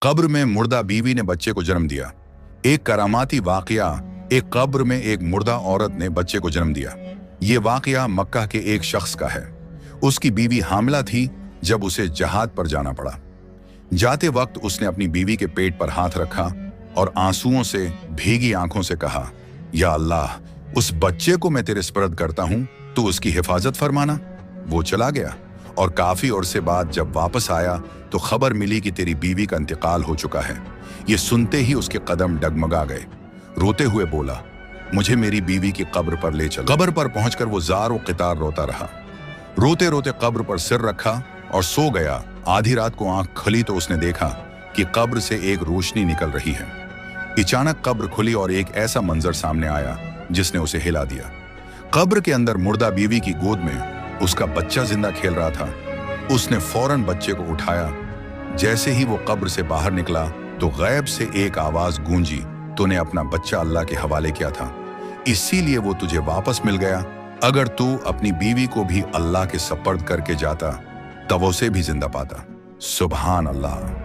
कब्र में मुर्दा बीवी ने बच्चे को जन्म दिया। एक करामाती वाकया, एक कब्र में एक मुर्दा औरत ने बच्चे को जन्म दिया। ये वाकया मक्का के एक शख्स का है। उसकी बीवी हामिला थी जब उसे जहाद पर जाना पड़ा। जाते वक्त उसने अपनी बीवी के पेट पर हाथ रखा और आंसुओं से भीगी आंखों से कहा, या अल्लाह, उस बच्चे को मैं तेरे स्पर्द करता हूं, तू उसकी हिफाजत फरमाना। वो चला गया और काफी अरसे बाद जब वापस आया तो खबर मिली कि तेरी बीवी का इंतकाल हो चुका है। ये सुनते ही उसके कदम डगमगा गए। रोते हुए बोला, मुझे मेरी बीवी की कब्र पर ले चल। कब्र पर पहुंचकर वो जार व क़ितार रोता रहा। रोते रोते कब्र पर सिर रखा और सो गया। आधी रात को आंख खुली तो उसने देखा कि कब्र से एक रोशनी निकल रही है। अचानक कब्र खुली और एक ऐसा मंजर सामने आया जिसने उसे हिला दिया। कब्र के अंदर मुर्दा बीवी की गोद में उसका बच्चा जिंदा खेल रहा था। उसने फौरन बच्चे को उठाया। जैसे ही वो कब्र से बाहर निकला तो गैब से एक आवाज गूंजी, तूने अपना बच्चा अल्लाह के हवाले किया था, इसीलिए वो तुझे वापस मिल गया। अगर तू अपनी बीवी को भी अल्लाह के सपर्द करके जाता तब उसे भी जिंदा पाता। सुभान अल्लाह।